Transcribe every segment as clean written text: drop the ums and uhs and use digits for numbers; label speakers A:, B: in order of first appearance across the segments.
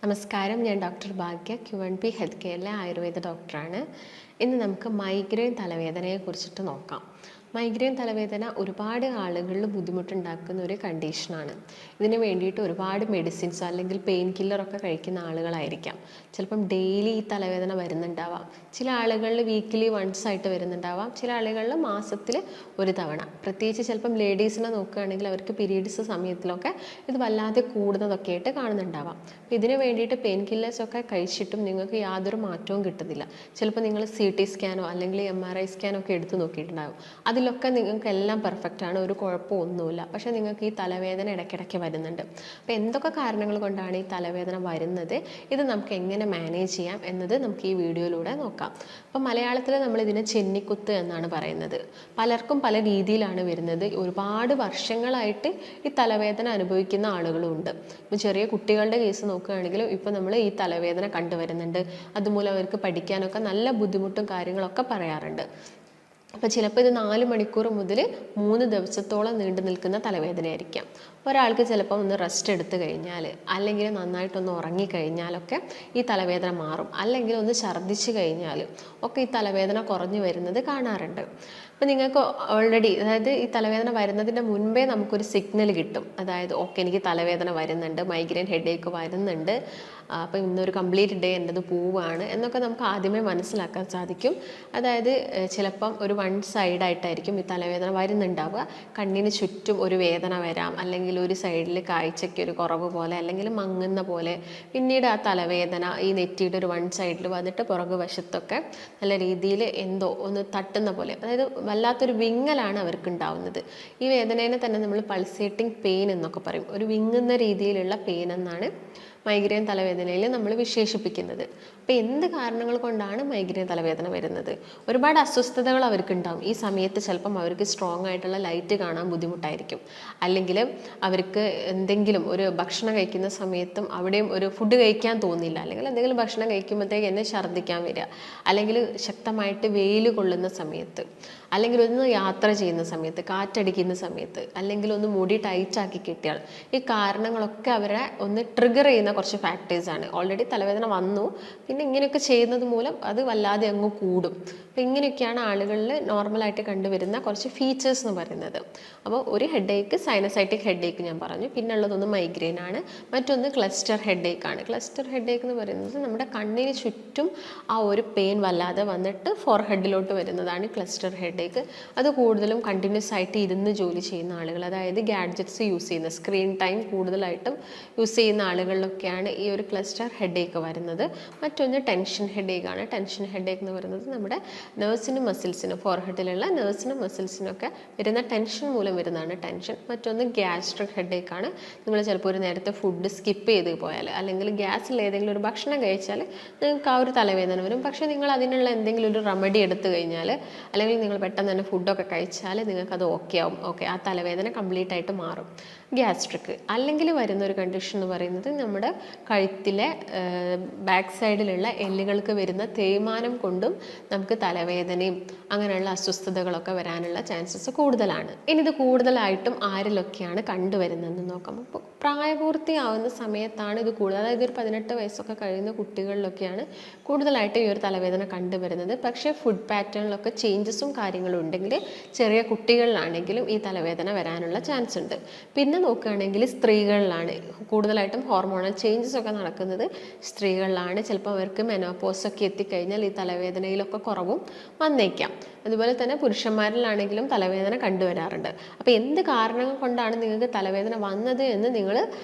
A: നമസ്കാരം, ഞാൻ ഡോക്ടർ ഭാഗ്യ, Q1B health കെയറിലെ Ayurveda ഡോക്ടറാണ്. ഇന്ന് നമുക്ക് മൈഗ്രെയിൻ തലവേദനയെക്കുറിച്ചിട്ട് നോക്കാം. മൈഗ്രെയിൻ തലവേദന ഒരുപാട് ആളുകളിൽ ബുദ്ധിമുട്ടുണ്ടാക്കുന്ന ഒരു കണ്ടീഷനാണ്. ഇതിന് വേണ്ടിയിട്ട് ഒരുപാട് മെഡിസിൻസ് അല്ലെങ്കിൽ പെയിൻ കില്ലറൊക്കെ കഴിക്കുന്ന ആളുകളായിരിക്കാം. ചിലപ്പം ഡെയിലി ഈ തലവേദന വരുന്നുണ്ടാവാം. ചില ആളുകളിൽ വീക്കിലി വൺസ് ആയിട്ട് വരുന്നുണ്ടാവാം. ചില ആളുകളിൽ മാസത്തിൽ ഒരു തവണ. പ്രത്യേകിച്ച് ചിലപ്പം ലേഡീസിനെ നോക്കുകയാണെങ്കിൽ അവർക്ക് പീരീഡ്സ് സമയത്തിലൊക്കെ ഇത് വല്ലാതെ കൂടുന്നതൊക്കെ ആയിട്ട് കാണുന്നുണ്ടാവാം. അപ്പോൾ ഇതിന് വേണ്ടിയിട്ട് പെയിൻ കില്ലേഴ്സൊക്കെ കഴിച്ചിട്ടും നിങ്ങൾക്ക് യാതൊരു മാറ്റവും കിട്ടുന്നില്ല. ചിലപ്പോൾ നിങ്ങൾ CT സ്കാനോ അല്ലെങ്കിൽ MRI സ്കാനോ ഒക്കെ എടുത്ത് നോക്കിയിട്ടുണ്ടാകും. അതിലൊക്കെ നിങ്ങൾക്ക് എല്ലാം പെർഫെക്റ്റാണ്, ഒരു കുഴപ്പമൊന്നുമില്ല. പക്ഷേ നിങ്ങൾക്ക് ഈ തലവേദന ഇടയ്ക്കിടയ്ക്ക് വരുന്നുണ്ട്. അപ്പോൾ എന്തൊക്കെ കാരണങ്ങൾ കൊണ്ടാണ് ഈ തലവേദന വരുന്നത്, ഇത് നമുക്ക് എങ്ങനെ മാനേജ് ചെയ്യാം എന്നത് നമുക്ക് ഈ വീഡിയോയിലൂടെ നോക്കാം. അപ്പോൾ മലയാളത്തിൽ നമ്മളിതിനെ ചെന്നിക്കുത്ത് എന്നാണ് പറയുന്നത്. പലർക്കും പല രീതിയിലാണ് വരുന്നത്. ഒരുപാട് വർഷങ്ങളായിട്ട് ഈ തലവേദന അനുഭവിക്കുന്ന ആളുകളും ഉണ്ട്. ഇപ്പോൾ ചെറിയ കുട്ടികളുടെ കേസ് നോക്കുകയാണെങ്കിലും ഇപ്പോൾ നമ്മൾ ഈ തലവേദന കണ്ടുവരുന്നുണ്ട്. അതുമൂലം അവർക്ക് പഠിക്കാനൊക്കെ നല്ല ബുദ്ധിമുട്ടും കാര്യങ്ങളൊക്കെ പറയാറുണ്ട്. അപ്പോൾ ചിലപ്പോൾ ഇത് 4 മണിക്കൂർ മുതൽ 3 ദിവസത്തോളം നീണ്ടു നിൽക്കുന്ന തലവേദനയായിരിക്കാം. ഒരാൾക്ക് ചിലപ്പോൾ ഒന്ന് റെസ്റ്റ് എടുത്തു കഴിഞ്ഞാൽ അല്ലെങ്കിൽ നന്നായിട്ടൊന്ന് ഉറങ്ങിക്കഴിഞ്ഞാലൊക്കെ ഈ തലവേദന മാറും. അല്ലെങ്കിൽ ഒന്ന് ഛർദ്ദിച്ച് കഴിഞ്ഞാൽ ഒക്കെ ഈ തലവേദന കുറഞ്ഞു വരുന്നത് കാണാറുണ്ട്. അപ്പോൾ നിങ്ങൾക്ക് ഓൾറെഡി, അതായത് ഈ തലവേദന വരുന്നതിൻ്റെ മുൻപേ നമുക്കൊരു സിഗ്നൽ കിട്ടും. അതായത് ഓക്കെ, എനിക്ക് തലവേദന വരുന്നുണ്ട്, മൈഗ്രെയിൻ ഹെഡേക്ക് വരുന്നുണ്ട്, അപ്പോൾ ഇന്നൊരു കംപ്ലീറ്റ് ഡേ എൻ്റെത് പോവുകയാണ് എന്നൊക്കെ നമുക്ക് ആദ്യമേ മനസ്സിലാക്കാൻ സാധിക്കും. അതായത് ചിലപ്പം ഒരു വൺ സൈഡായിട്ടായിരിക്കും ഈ തലവേദന വരുന്നുണ്ടാവുക. കണ്ണിന് ചുറ്റും ഒരു വേദന വരാം, അല്ലെങ്കിൽ ഒരു സൈഡിൽ കാഴ്ചയ്ക്ക് ഒരു കുറവ് പോലെ അല്ലെങ്കിൽ മങ്ങുന്ന പോലെ. പിന്നീട് ആ തലവേദന ഈ നെറ്റിയുടെ ഒരു വൺ സൈഡിൽ വന്നിട്ട് പുറകു വശത്തൊക്കെ നല്ല രീതിയിൽ എന്തോ ഒന്ന് തട്ടുന്ന പോലെ, അതായത് വല്ലാത്തൊരു വിങ്ങലാണ് അവർക്ക് ഉണ്ടാവുന്നത്. ഈ വേദനേനെ തന്നെ നമ്മൾ പൾസേറ്റിംഗ് പെയിൻ എന്നൊക്കെ പറയും. ഒരു വിങ്ങുന്ന രീതിയിലുള്ള പെയിൻ എന്നാണ് മൈഗ്രെയിൻ തലവേദനയിൽ നമ്മൾ വിശേഷിപ്പിക്കുന്നത്. അപ്പോൾ എന്ത് കാരണങ്ങൾ കൊണ്ടാണ് മൈഗ്രെയിൻ തലവേദന വരുന്നത്? ഒരുപാട് അസ്വസ്ഥതകൾ അവർക്കുണ്ടാവും. ഈ സമയത്ത് ചിലപ്പം അവർക്ക് സ്ട്രോങ് ആയിട്ടുള്ള ലൈറ്റ് കാണാൻ ബുദ്ധിമുട്ടായിരിക്കും. അല്ലെങ്കിൽ അവർക്ക് എന്തെങ്കിലും ഒരു ഭക്ഷണം കഴിക്കുന്ന സമയത്തും അവിടെയും ഒരു ഫുഡ് കഴിക്കാൻ തോന്നില്ല, അല്ലെങ്കിൽ എന്തെങ്കിലും ഭക്ഷണം കഴിക്കുമ്പോഴത്തേക്ക് എന്നെ ഛർദ്ദിക്കാൻ വരിക, അല്ലെങ്കിൽ ശക്തമായിട്ട് വെയിൽ കൊള്ളുന്ന സമയത്ത്, അല്ലെങ്കിൽ ഒന്ന് യാത്ര ചെയ്യുന്ന സമയത്ത്, കാറ്റടിക്കുന്ന സമയത്ത്, അല്ലെങ്കിൽ ഒന്ന് മുടി ടൈറ്റാക്കി കിട്ടിയാൽ, ഈ കാരണങ്ങളൊക്കെ അവരെ ഒന്ന് ട്രിഗർ ചെയ്യുന്ന കുറച്ച് ഫാക്ടേഴ്സാണ്. ഓൾറെഡി തലവേദന വന്നു, പിന്നെ ഇങ്ങനെയൊക്കെ ചെയ്യുന്നത് മൂലം അത് വല്ലാതെ അങ്ങ് കൂടും. അപ്പോൾ ഇങ്ങനെയൊക്കെയാണ് ആളുകളിൽ നോർമലായിട്ട് കണ്ടുവരുന്ന കുറച്ച് ഫീച്ചേഴ്സ് എന്ന് പറയുന്നത്. അപ്പോൾ ഒരു ഹെഡേക്ക് സൈനസൈറ്റിക് ഹെഡേക്ക് ഞാൻ പറഞ്ഞു, പിന്നെ ഉള്ളതൊന്ന് മൈഗ്രെയിൻ ആണ്, മറ്റൊന്ന് ക്ലസ്റ്റർ ഹെഡേക്ക് ആണ്. ക്ലസ്റ്റർ ഹെഡേക്ക് എന്ന് പറയുന്നത് നമ്മുടെ കണ്ണിന് ചുറ്റും ആ ഒരു പെയിൻ വല്ലാതെ വന്നിട്ട് ഫോർഹെഡിലോട്ട് വരുന്നതാണ് ക്ലസ്റ്റർ ഹെഡേക്ക്. അത് കൂടുതലും കണ്ടിന്യൂസ് ആയിട്ട് ഇരുന്ന് ജോലി ചെയ്യുന്ന ആളുകൾ, അതായത് ഗാഡ്ജറ്റ്സ് യൂസ് ചെയ്യുന്ന, സ്ക്രീൻ ടൈം കൂടുതലായിട്ടും യൂസ് ചെയ്യുന്ന ആളുകളിലൊക്കെയാണ് ഈ ഒരു ക്ലസ്റ്റർ ഹെഡേക്ക് വരുന്നത്. മറ്റൊന്ന് ടെൻഷൻ ഹെഡേക്ക് ആണ്. ടെൻഷൻ ഹെഡേക്ക് എന്ന് പറയുന്നത് നമ്മുടെ നെർവ്സിനും മസിൽസിനും, ഫോർഹെഡിലുള്ള നെർവ്സിനും മസിൽസിനൊക്കെ വരുന്ന ടെൻഷൻ മൂലം വരുന്നതാണ് ടെൻഷൻ. മറ്റൊന്ന് ഗ്യാസ്ട്രിക് ഹെഡേക്ക് ആണ്. നിങ്ങൾ ചിലപ്പോൾ ഒരു നേരത്തെ ഫുഡ് സ്കിപ്പ് ചെയ്ത് പോയാൽ, അല്ലെങ്കിൽ ഗ്യാസിൽ ഏതെങ്കിലും ഒരു ഭക്ഷണം കഴിച്ചാൽ നിങ്ങൾക്ക് ആ ഒരു തലവേദന വരും. പക്ഷേ നിങ്ങൾ അതിനുള്ള എന്തെങ്കിലും ഒരു റെമഡി എടുത്തു കഴിഞ്ഞാൽ, അല്ലെങ്കിൽ നിങ്ങൾ പെട്ടെന്ന് തന്നെ ഫുഡൊക്കെ കഴിച്ചാൽ നിങ്ങൾക്കത് ഓക്കെ ആവും. ഓക്കെ, ആ തലവേദന കംപ്ലീറ്റ് ആയിട്ട് മാറും. ഗ്യാസ്ട്രിക് അല്ലെങ്കിൽ വരുന്ന ഒരു കണ്ടീഷൻ എന്ന് പറയുന്നത് നമ്മുടെ കഴുത്തിലെ ബാക്ക് സൈഡിലുള്ള എല്ലുകൾക്ക് വരുന്ന തേയ്മാനം കൊണ്ടും നമുക്ക് തലവേദനയും അങ്ങനെയുള്ള അസ്വസ്ഥതകളൊക്കെ വരാനുള്ള ചാൻസസ് കൂടുതലാണ്. ഇനി ഇത് കൂടുതലായിട്ടും ആരിലൊക്കെയാണ് കണ്ടുവരുന്നതെന്ന് നോക്കാം. അപ്പോൾ പ്രായപൂർത്തിയാവുന്ന സമയത്താണ് ഇത് കൂടുതൽ, അതായത് ഒരു 18 വയസ്സൊക്കെ കഴിയുന്ന കുട്ടികളിലൊക്കെയാണ് കൂടുതലായിട്ട് ഈ ഒരു തലവേദന കണ്ടുവരുന്നത്. പക്ഷേ ഫുഡ് പാറ്റേണിലൊക്കെ ചേഞ്ചസും കാര്യങ്ങളും ഉണ്ടെങ്കിൽ ചെറിയ കുട്ടികളിലാണെങ്കിലും ഈ തലവേദന വരാനുള്ള ചാൻസ് ഉണ്ട്. പിന്നെ നോക്കുകയാണെങ്കിൽ സ്ത്രീകളിലാണ് കൂടുതലായിട്ടും ഹോർമോണൽ ചേഞ്ചസ് ഒക്കെ നടക്കുന്നത്. സ്ത്രീകളിലാണ്. ചിലപ്പോൾ അവർക്ക് മെനോപോസൊക്കെ എത്തിക്കഴിഞ്ഞാൽ ഈ തലവേദനയിലൊക്കെ കുറവും വന്നേക്കാം. അതുപോലെ തന്നെ പുരുഷന്മാരിലാണെങ്കിലും തലവേദന കണ്ടുവരാറുണ്ട്. അപ്പോൾ എന്ത് കാരണങ്ങൾ കൊണ്ടാണ് നിങ്ങൾക്ക് തലവേദന വന്നത് എന്ന് നിങ്ങൾ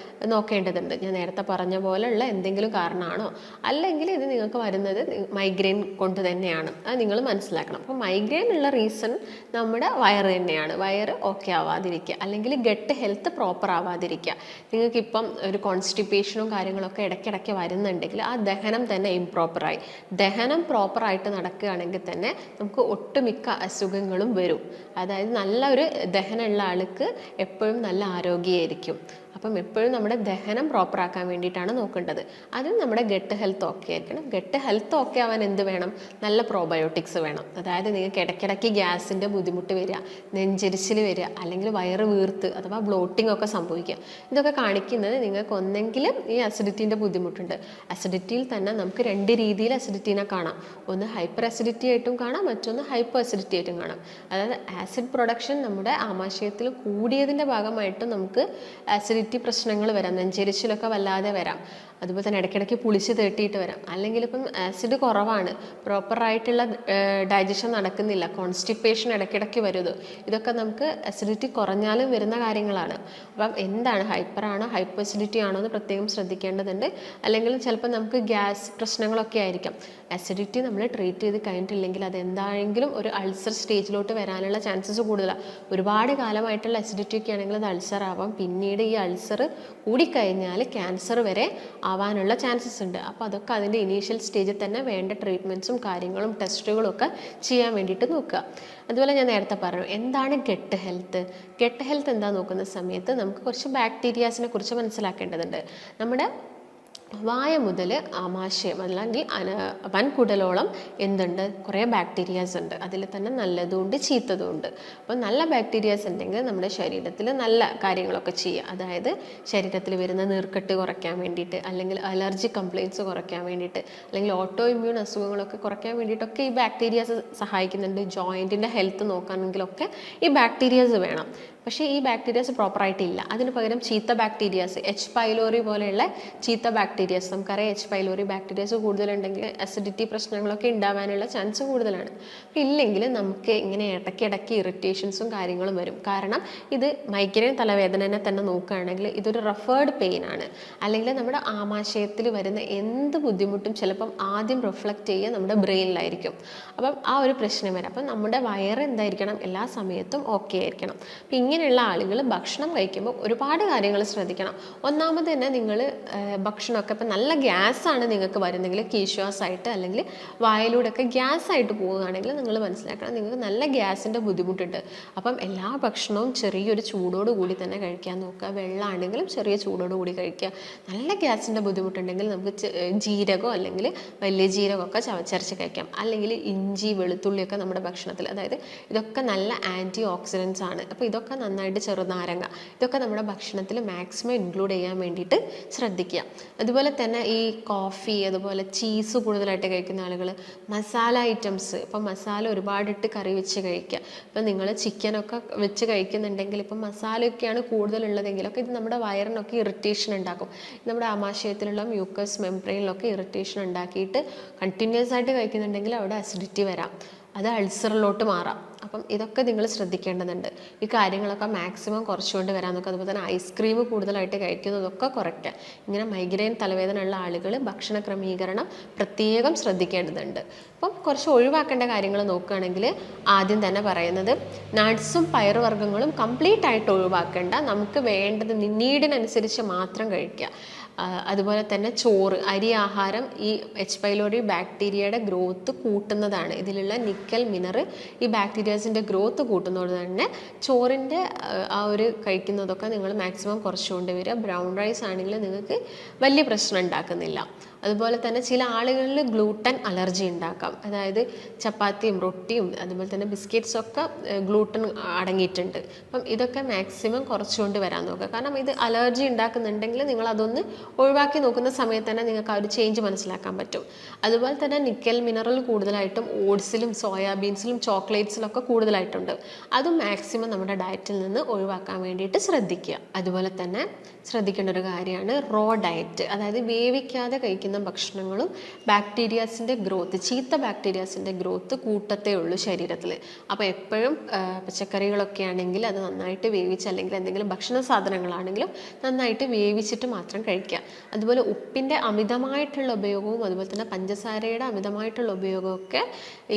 A: നോക്കേണ്ടതുണ്ട്. ഞാൻ നേരത്തെ പറഞ്ഞ പോലെയുള്ള എന്തെങ്കിലും കാരണമാണോ, അല്ലെങ്കിൽ ഇത് നിങ്ങൾക്ക് വരുന്നത് മൈഗ്രെയിൻ കൊണ്ട് തന്നെയാണ്, അത് നിങ്ങൾ മനസ്സിലാക്കണം. അപ്പോൾ മൈഗ്രെയിൻ ഉള്ള റീസൺ നമ്മുടെ വയറ് തന്നെയാണ്. വയറ് ഓക്കെ ആവാതിരിക്കുക, അല്ലെങ്കിൽ ഗട്ട് ഹെൽത്ത് പ്രോപ്പർ ആവാതിരിക്കുക. നിങ്ങൾക്കിപ്പം ഒരു കോൺസ്റ്റിപ്പേഷനും കാര്യങ്ങളൊക്കെ ഇടയ്ക്കിടയ്ക്ക് വരുന്നുണ്ടെങ്കിൽ ആ ദഹനം തന്നെ ഇംപ്രോപ്പറായി, ദഹനം പ്രോപ്പറായിട്ട് നടക്കുകയാണെങ്കിൽ തന്നെ നമുക്ക് ഒട്ടുമിക്ക ഒട്ടുമിക്ക അസുഖങ്ങളും വരും. അതായത് നല്ലൊരു ദഹനമുള്ള ആൾക്ക് എപ്പോഴും നല്ല ആരോഗ്യമായിരിക്കും. അപ്പം എപ്പോഴും നമ്മുടെ ദഹനം പ്രോപ്പറാക്കാൻ വേണ്ടിയിട്ടാണ് നോക്കേണ്ടത്. അതും നമ്മുടെ ഗട്ട് ഹെൽത്ത് ഓക്കെ ആയിരിക്കണം. ഗട്ട് ഹെൽത്ത് ഓക്കെ ആവാൻ എന്ത് വേണം? നല്ല പ്രോബയോട്ടിക്സ് വേണം. അതായത് നിങ്ങൾക്ക് ഇടയ്ക്കിടയ്ക്ക് ഗ്യാസിൻ്റെ ബുദ്ധിമുട്ട് വരിക, നെഞ്ചരിച്ചിൽ വരിക, അല്ലെങ്കിൽ വയറ് വീർത്ത് അഥവാ ബ്ലോട്ടിംഗ് ഒക്കെ സംഭവിക്കുക. ഇതൊക്കെ കാണിക്കുന്നത് നിങ്ങൾക്ക് ഒന്നെങ്കിലും ഈ അസിഡിറ്റീൻ്റെ ബുദ്ധിമുട്ടുണ്ട്. അസിഡിറ്റിയിൽ തന്നെ നമുക്ക് 2 രീതിയിൽ അസിഡിറ്റീനെ കാണാം. ഒന്ന് ഹൈപ്പർ അസിഡിറ്റി ആയിട്ടും കാണാം, മറ്റൊന്ന് ഹൈപ്പർ അസിഡിറ്റി ആയിട്ടും കാണാം. അതായത് ആസിഡ് പ്രൊഡക്ഷൻ നമ്മുടെ ആമാശയത്തിൽ കൂടിയതിൻ്റെ ഭാഗമായിട്ട് നമുക്ക് ആസിഡിറ്റി പ്രശ്നങ്ങൾ വരാം, നെഞ്ചരിച്ചിലൊക്കെ വല്ലാതെ വരാം. അതുപോലെ തന്നെ ഇടയ്ക്കിടയ്ക്ക് പുളിച്ച് തേട്ടിയിട്ട് വരാം. അല്ലെങ്കിൽ ഇപ്പം ആസിഡ് കുറവാണ്, പ്രോപ്പറായിട്ടുള്ള ഡൈജഷൻ നടക്കുന്നില്ല, കോൺസ്റ്റിപ്പേഷൻ ഇടയ്ക്കിടയ്ക്ക് വരുന്നത്, ഇതൊക്കെ നമുക്ക് അസിഡിറ്റി കുറഞ്ഞാലും വരുന്ന കാര്യങ്ങളാണ്. അപ്പം എന്താണ് ഹൈപ്പർ ആണോ ഹൈപ്പർ അസിഡിറ്റി ആണോ എന്ന് പ്രത്യേകം ശ്രദ്ധിക്കേണ്ടതുണ്ട്. അല്ലെങ്കിൽ ചിലപ്പോൾ നമുക്ക് ഗ്യാസ് പ്രശ്നങ്ങളൊക്കെ ആയിരിക്കാം. അസിഡിറ്റി നമ്മൾ ട്രീറ്റ് ചെയ്ത് കഴിഞ്ഞിട്ടില്ലെങ്കിൽ അത് എന്താണെങ്കിലും ഒരു അൾസർ സ്റ്റേജിലോട്ട് വരാനുള്ള ചാൻസസ് കൂടുതലാണ്. ഒരുപാട് കാലമായിട്ടുള്ള അസിഡിറ്റി ഒക്കെ ആണെങ്കിൽ അത് അൾസർ ആവാം. പിന്നീട് ഈ അൾസർ കൂടിക്കഴിഞ്ഞാൽ ക്യാൻസർ വരെ ആവാനുള്ള ചാൻസസ് ഉണ്ട്. അപ്പോൾ അതൊക്കെ അതിൻ്റെ ഇനീഷ്യൽ സ്റ്റേജിൽ തന്നെ വേണ്ട ട്രീറ്റ്മെൻറ്റ്സും കാര്യങ്ങളും ടെസ്റ്റുകളും ഒക്കെ ചെയ്യാൻ വേണ്ടിയിട്ട് നോക്കുക. അതുപോലെ ഞാൻ നേരത്തെ പറഞ്ഞു, എന്താണ് ഗട്ട് ഹെൽത്ത്? ഗട്ട് ഹെൽത്ത് എന്താ നോക്കുന്ന സമയത്ത് നമുക്ക് കുറച്ച് ബാക്ടീരിയാസിനെ കുറിച്ച് മനസ്സിലാക്കേണ്ടതുണ്ട്. നമ്മുടെ വായ മുതൽ ആമാശയം അല്ലെങ്കിൽ വൻകുടലോളം എന്തുണ്ട്? കുറേ ബാക്ടീരിയാസ് ഉണ്ട്. അതിൽ തന്നെ നല്ലതുമുണ്ട് ചീത്തതുമുണ്ട്. അപ്പോൾ നല്ല ബാക്ടീരിയാസ് ഉണ്ടെങ്കിൽ നമ്മുടെ ശരീരത്തിൽ നല്ല കാര്യങ്ങളൊക്കെ ചെയ്യുക. അതായത് ശരീരത്തിൽ വരുന്ന നീർക്കെട്ട് കുറയ്ക്കാൻ വേണ്ടിയിട്ട്, അല്ലെങ്കിൽ അലർജി കംപ്ലയിൻറ്റ്സ് കുറയ്ക്കാൻ വേണ്ടിയിട്ട്, അല്ലെങ്കിൽ ഓട്ടോ ഇമ്മ്യൂൺ അസുഖങ്ങളൊക്കെ കുറയ്ക്കാൻ വേണ്ടിയിട്ടൊക്കെ ഈ ബാക്ടീരിയാസ് സഹായിക്കുന്നുണ്ട്. ജോയിൻറ്റിൻ്റെ ഹെൽത്ത് നോക്കുകയാണെങ്കിലൊക്കെ ഈ ബാക്ടീരിയാസ് വേണം. പക്ഷേ ഈ ബാക്ടീരിയാസ് പ്രോപ്പറായിട്ടില്ല. അതിന് പകരം ചീത്ത ബാക്ടീരിയാസ്, എച്ച് പൈലോറി പോലെയുള്ള ചീത്ത ബാക്ടീരിയാസ്, നമുക്കറിയാം എച്ച് പൈലോറി ബാക്ടീരിയാസ് കൂടുതലുണ്ടെങ്കിൽ അസിഡിറ്റി പ്രശ്നങ്ങളൊക്കെ ഉണ്ടാവാനുള്ള ചാൻസ് കൂടുതലാണ്. ഇല്ലെങ്കിൽ നമുക്ക് ഇങ്ങനെ ഇടയ്ക്കിടയ്ക്ക് ഇറിറ്റേഷൻസും കാര്യങ്ങളും വരും. കാരണം ഇത് മൈഗ്രെയിൻ തലവേദനനെ തന്നെ നോക്കുകയാണെങ്കിൽ ഇതൊരു റെഫേർഡ് പെയിൻ ആണ്. അല്ലെങ്കിൽ നമ്മുടെ ആമാശയത്തിൽ വരുന്ന എന്ത് ബുദ്ധിമുട്ടും ചിലപ്പം ആദ്യം റിഫ്ലക്റ്റ് ചെയ്യുക നമ്മുടെ ബ്രെയിനിലായിരിക്കും. അപ്പം ആ ഒരു പ്രശ്നം വരാം. അപ്പം നമ്മുടെ വയറ് എന്തായിരിക്കണം? എല്ലാ സമയത്തും ഓക്കെ ആയിരിക്കണം. അപ്പം ഇങ്ങനെയുള്ള ആളുകൾ ഭക്ഷണം കഴിക്കുമ്പോൾ ഒരുപാട് കാര്യങ്ങൾ ശ്രദ്ധിക്കണം. ഒന്നാമത് തന്നെ നിങ്ങൾ ഭക്ഷണമൊക്കെ ഇപ്പം നല്ല ഗ്യാസാണ് നിങ്ങൾക്ക് വരുന്നെങ്കിൽ, കീശ്വാസമായിട്ട് അല്ലെങ്കിൽ വായിലൂടെയൊക്കെ ഗ്യാസായിട്ട് പോവുകയാണെങ്കിൽ നിങ്ങൾ മനസ്സിലാക്കണം നിങ്ങൾക്ക് നല്ല ഗ്യാസിൻ്റെ ബുദ്ധിമുട്ടുണ്ട്. അപ്പം എല്ലാ ഭക്ഷണവും ചെറിയൊരു ചൂടോട് കൂടി തന്നെ കഴിക്കാൻ നോക്കുക. വെള്ളമാണെങ്കിലും ചെറിയ ചൂടോട് കൂടി കഴിക്കുക. നല്ല ഗ്യാസിൻ്റെ ബുദ്ധിമുട്ടുണ്ടെങ്കിൽ നമുക്ക് ജീരകമോ അല്ലെങ്കിൽ വലിയ ജീരകമൊക്കെ ചവച്ചരച്ച് കഴിക്കാം. അല്ലെങ്കിൽ ഇഞ്ചി വെളുത്തുള്ളിയൊക്കെ നമ്മുടെ ഭക്ഷണത്തിൽ, അതായത് ഇതൊക്കെ നല്ല ആൻറ്റി ഓക്സിഡൻസ് ആണ്. അപ്പോൾ ഇതൊക്കെ നന്നായിട്ട്, ചെറുനാരങ്ങ, ഇതൊക്കെ നമ്മുടെ ഭക്ഷണത്തിൽ മാക്സിമം ഇൻക്ലൂഡ് ചെയ്യാൻ വേണ്ടിയിട്ട് ശ്രദ്ധിക്കുക. അതുപോലെ തന്നെ ഈ കോഫി, അതുപോലെ ചീസ് കൂടുതലായിട്ട് കഴിക്കുന്ന ആളുകൾ, മസാല ഐറ്റംസ്, ഇപ്പം മസാല ഒരുപാടിട്ട് കറി വെച്ച് കഴിക്കുക. ഇപ്പം നിങ്ങൾ ചിക്കനൊക്കെ വെച്ച് കഴിക്കുന്നുണ്ടെങ്കിൽ ഇപ്പം മസാലയൊക്കെയാണ് കൂടുതലുള്ളതെങ്കിലൊക്കെ ഇത് നമ്മുടെ വയറിനൊക്കെ ഇറിറ്റേഷൻ ഉണ്ടാക്കും. നമ്മുടെ ആമാശയത്തിലുള്ള മ്യൂക്കസ് മെംബ്രെയിനിലൊക്കെ ഇറിറ്റേഷൻ ഉണ്ടാക്കിയിട്ട് കണ്ടിന്യൂസ് ആയിട്ട് കഴിക്കുന്നുണ്ടെങ്കിൽ അവിടെ അസിഡിറ്റി വരാം, അത് അൾസറിലോട്ട് മാറാം. അപ്പം ഇതൊക്കെ നിങ്ങൾ ശ്രദ്ധിക്കേണ്ടതുണ്ട്. ഈ കാര്യങ്ങളൊക്കെ മാക്സിമം കുറച്ചുകൊണ്ട് വരാൻ നോക്കുക. അതുപോലെ തന്നെ ഐസ്ക്രീം കൂടുതലായിട്ട് കഴിക്കുന്നതൊക്കെ കുറയ്ക്കുക. ഇങ്ങനെ മൈഗ്രെയിൻ തലവേദന ഉള്ള ആളുകൾ ഭക്ഷണ ക്രമീകരണം പ്രത്യേകം ശ്രദ്ധിക്കേണ്ടതുണ്ട്. അപ്പം കുറച്ച് ഒഴിവാക്കേണ്ട കാര്യങ്ങൾ നോക്കുകയാണെങ്കിൽ ആദ്യം തന്നെ പറയുന്നത് നട്ട്സും പയറുവർഗ്ഗങ്ങളും കംപ്ലീറ്റ് ആയിട്ട് ഒഴിവാക്കേണ്ട, നമുക്ക് വേണ്ടത് നീഡിനനുസരിച്ച് മാത്രം കഴിക്കുക. അതുപോലെ തന്നെ ചോറ്, അരി ആഹാരം ഈ എച്ച് പൈലോറി ബാക്ടീരിയയുടെ ഗ്രോത്ത് കൂട്ടുന്നതാണ്. ഇതിലുള്ള നിക്കൽ മിനറൽ ഈ ബാക്ടീരിയാസിൻ്റെ ഗ്രോത്ത് കൂട്ടുന്നത് തന്നെ ചോറിൻ്റെ ആ ഒരു കഴിക്കുന്നതൊക്കെ നിങ്ങൾ മാക്സിമം കുറച്ചുകൊണ്ട് വരിക. ബ്രൗൺ റൈസ് ആണെങ്കിൽ നിങ്ങൾക്ക് വലിയ പ്രശ്നം ഉണ്ടാക്കുന്നില്ല. അതുപോലെ തന്നെ ചില ആളുകളിൽ ഗ്ലൂട്ടൻ അലർജി ഉണ്ടാക്കാം. അതായത് ചപ്പാത്തിയും റൊട്ടിയും അതുപോലെ തന്നെ ബിസ്ക്കറ്റ്സൊക്കെ ഗ്ലൂട്ടൻ അടങ്ങിയിട്ടുണ്ട്. അപ്പം ഇതൊക്കെ മാക്സിമം കുറച്ചുകൊണ്ട് വരാൻ നോക്കുക. കാരണം ഇത് അലർജി ഉണ്ടാക്കുന്നുണ്ടെങ്കിൽ നിങ്ങൾ അതൊന്ന് ഒഴിവാക്കി നോക്കുന്ന സമയത്ത് തന്നെ നിങ്ങൾക്ക് ആ ഒരു ചേഞ്ച് മനസ്സിലാക്കാൻ പറ്റും. അതുപോലെ തന്നെ നിക്കൽ മിനറൽ കൂടുതലായിട്ടും ഓട്സിലും സോയാബീൻസിലും ചോക്ലേറ്റ്സിലൊക്കെ കൂടുതലായിട്ടുണ്ട്. അതും മാക്സിമം നമ്മുടെ ഡയറ്റിൽ നിന്ന് ഒഴിവാക്കാൻ വേണ്ടിയിട്ട് ശ്രദ്ധിക്കുക. അതുപോലെ തന്നെ ശ്രദ്ധിക്കേണ്ട ഒരു കാര്യമാണ് റോ ഡയറ്റ്. അതായത് വേവിക്കാതെ കഴിക്കുന്ന ഭക്ഷണങ്ങളും ബാക്ടീരിയാസിൻ്റെ ഗ്രോത്ത്, ചീത്ത ബാക്ടീരിയാസിൻ്റെ ഗ്രോത്ത് കൂട്ടത്തേ ഉള്ളൂ ശരീരത്തിൽ. അപ്പോൾ എപ്പോഴും പച്ചക്കറികളൊക്കെ ആണെങ്കിൽ അത് നന്നായിട്ട് വേവിച്ച്, അല്ലെങ്കിൽ എന്തെങ്കിലും ഭക്ഷണ സാധനങ്ങളാണെങ്കിലും നന്നായിട്ട് വേവിച്ചിട്ട് മാത്രം കഴിക്കുക. അതുപോലെ ഉപ്പിൻ്റെ അമിതമായിട്ടുള്ള ഉപയോഗവും അതുപോലെ തന്നെ പഞ്ചസാരയുടെ അമിതമായിട്ടുള്ള ഉപയോഗമൊക്കെ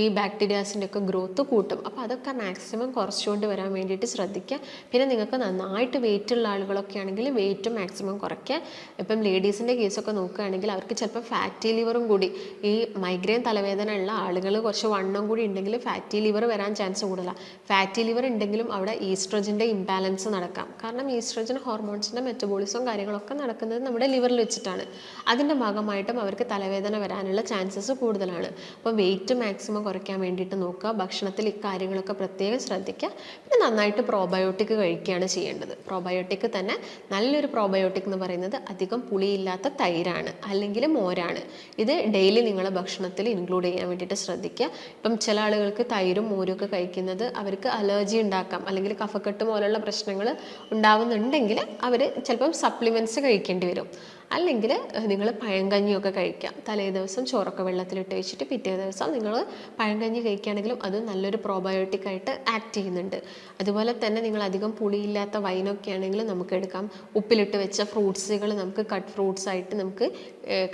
A: ഈ ബാക്ടീരിയാസിൻ്റെ ഒക്കെ ഗ്രോത്ത് കൂട്ടും. അപ്പോൾ അതൊക്കെ മാക്സിമം കുറച്ചുകൊണ്ട് വരാൻ വേണ്ടിയിട്ട് ശ്രദ്ധിക്കുക. പിന്നെ നിങ്ങൾക്ക് നന്നായിട്ട് വെയിറ്റ് ഉള്ള ആളുകളൊക്കെ ആണെങ്കിൽ വെയിറ്റ് മാക്സിമം കുറയ്ക്കുക. ഇപ്പം ലേഡീസിൻ്റെ കേസൊക്കെ നോക്കുകയാണെങ്കിൽ അവർക്ക് ചിലപ്പോൾ ഫാറ്റി ലിവറും കൂടി, ഈ മൈഗ്രെയിൻ തലവേദന ഉള്ള ആളുകൾ കുറച്ച് വണ്ണം കൂടി ഉണ്ടെങ്കിൽ ഫാറ്റി ലിവർ വരാൻ ചാൻസ് കൂടുതലാണ്. ഫാറ്റി ലിവർ ഉണ്ടെങ്കിലും അവിടെ ഈസ്ട്രജൻ്റെ ഇംബാലൻസ് നടക്കാം. കാരണം ഈസ്ട്രജൻ ഹോർമോൺസിൻ്റെ മെറ്റബോളിസവും കാര്യങ്ങളൊക്കെ നടക്കുന്നത് നമ്മുടെ ലിവറിൽ വെച്ചിട്ടാണ്. അതിൻ്റെ ഭാഗമായിട്ടും അവർക്ക് തലവേദന വരാനുള്ള ചാൻസസ് കൂടുതലാണ്. അപ്പോൾ വെയിറ്റ് മാക്സിമം കുറയ്ക്കാൻ വേണ്ടിയിട്ട് നോക്കുക, ഭക്ഷണത്തിൽ ഇക്കാര്യങ്ങളൊക്കെ പ്രത്യേകം ശ്രദ്ധിക്കുക. പിന്നെ നന്നായിട്ട് പ്രോബയോട്ടിക് കഴിക്കുകയാണ് ചെയ്യേണ്ടത്. പ്രോബയോട്ടിക് തന്നെ നല്ലൊരു പ്രോബയോട്ടിക് എന്ന് പറയുന്നത് അധികം പുളിയില്ലാത്ത തൈരാണ് അല്ലെങ്കിൽ മോരാണ്. ഇത് ഡെയിലി നിങ്ങളെ ഭക്ഷണത്തിൽ ഇൻക്ലൂഡ് ചെയ്യാൻ വേണ്ടിയിട്ട് ശ്രദ്ധിക്കുക. ഇപ്പം ചില ആളുകൾക്ക് തൈരും മോരും ഒക്കെ കഴിക്കുന്നത് അവർക്ക് അലർജി ഉണ്ടാക്കാം, അല്ലെങ്കിൽ കഫക്കെട്ട് പോലുള്ള പ്രശ്നങ്ങൾ ഉണ്ടാവുന്നുണ്ടെങ്കിൽ അവർ ചിലപ്പം സപ്ലിമെൻറ്റ്സ് കഴിക്കേണ്ടി വരും. അല്ലെങ്കിൽ നിങ്ങൾ പഴങ്കഞ്ഞിയൊക്കെ കഴിക്കാം. തലേ ദിവസം ചോറൊക്കെ വെള്ളത്തിലിട്ട് വെച്ചിട്ട് പിറ്റേ ദിവസം നിങ്ങൾ പഴങ്കഞ്ഞി കഴിക്കുകയാണെങ്കിലും അത് നല്ലൊരു പ്രോബയോട്ടിക് ആയിട്ട് ആക്ട് ചെയ്യുന്നുണ്ട്. അതുപോലെ തന്നെ നിങ്ങൾ അധികം പുളിയില്ലാത്ത വൈനൊക്കെ ആണെങ്കിൽ നമുക്ക് എടുക്കാം. ഉപ്പിലിട്ട് വെച്ച ഫ്രൂട്ട്സുകൾ നമുക്ക് കട്ട് ഫ്രൂട്ട്സ് ആയിട്ട് നമുക്ക്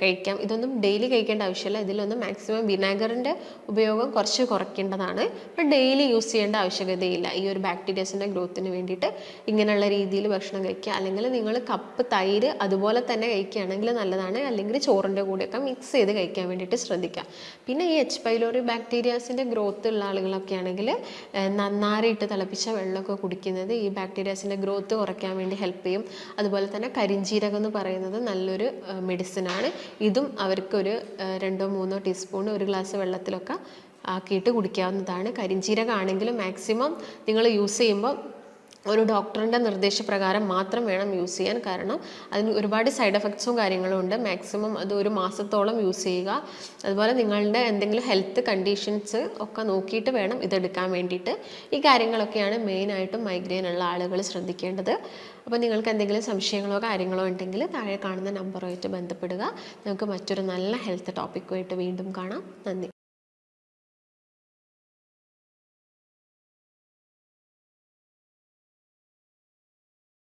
A: കഴിക്കാം. ഇതൊന്നും ഡെയിലി കഴിക്കേണ്ട ആവശ്യമില്ല. ഇതിലൊന്നും മാക്സിമം വിനാഗറിൻ്റെ ഉപയോഗം കുറച്ച് കുറയ്ക്കേണ്ടതാണ്. അപ്പോൾ ഡെയിലി യൂസ് ചെയ്യേണ്ട ആവശ്യകതയില്ല. ഈ ഒരു ബാക്ടീരിയസിൻ്റെ ഗ്രോത്തിന് വേണ്ടിയിട്ട് ഇങ്ങനെയുള്ള രീതിയിൽ ഭക്ഷണം കഴിക്കുക. അല്ലെങ്കിൽ നിങ്ങൾ കപ്പ് തൈര് അതുപോലെ തന്നെ കഴിക്കുകയാണെങ്കിൽ നല്ലതാണ്. അല്ലെങ്കിൽ ചോറിൻ്റെ കൂടെയൊക്കെ മിക്സ് ചെയ്ത് കഴിക്കാൻ വേണ്ടിയിട്ട് ശ്രദ്ധിക്കുക. പിന്നെ ഈ എച്ച് പൈലോറി ബാക്ടീരിയാസിൻ്റെ ഗ്രോത്ത് ഉള്ള ആളുകളൊക്കെ ആണെങ്കിൽ നന്നായിട്ട് തിളപ്പിച്ച വെള്ളമൊക്കെ കുടിക്കുന്നത് ഈ ബാക്ടീരിയാസിൻ്റെ ഗ്രോത്ത് കുറയ്ക്കാൻ വേണ്ടി ഹെൽപ്പ് ചെയ്യും. അതുപോലെ തന്നെ കരിഞ്ജീരകം എന്ന് പറയുന്നത് നല്ലൊരു മെഡിസിനാണ്. ഇതും അവർക്കൊരു 2-3 ടീസ്പൂൺ ഒരു ഗ്ലാസ് വെള്ളത്തിലൊക്കെ ആക്കിയിട്ട് കുടിക്കാവുന്നതാണ്. കരിഞ്ജീരകം ആണെങ്കിലും മാക്സിമം നിങ്ങൾ യൂസ് ചെയ്യുമ്പോൾ ഒരു ഡോക്ടറിൻ്റെ നിർദ്ദേശപ്രകാരം മാത്രം വേണം യൂസ് ചെയ്യാൻ. കാരണം അതിന് ഒരുപാട് സൈഡ് എഫക്ട്സും കാര്യങ്ങളും ഉണ്ട്. മാക്സിമം അത് 1 മാസത്തോളം യൂസ് ചെയ്യുക. അതുപോലെ നിങ്ങളുടെ എന്തെങ്കിലും ഹെൽത്ത് കണ്ടീഷൻസ് ഒക്കെ നോക്കിയിട്ട് വേണം ഇതെടുക്കാൻ വേണ്ടിയിട്ട്. ഈ കാര്യങ്ങളൊക്കെയാണ് മെയിനായിട്ടും മൈഗ്രെയിൻ ഉള്ള ആളുകൾ ശ്രദ്ധിക്കേണ്ടത്. അപ്പോൾ നിങ്ങൾക്ക് എന്തെങ്കിലും സംശയങ്ങളോ കാര്യങ്ങളോ ഉണ്ടെങ്കിൽ താഴെ കാണുന്ന നമ്പറുമായിട്ട് ബന്ധപ്പെടുക. നമുക്ക് മറ്റൊരു നല്ല ഹെൽത്ത് ടോപ്പിക്കുമായിട്ട് വീണ്ടും കാണാം. നന്ദി.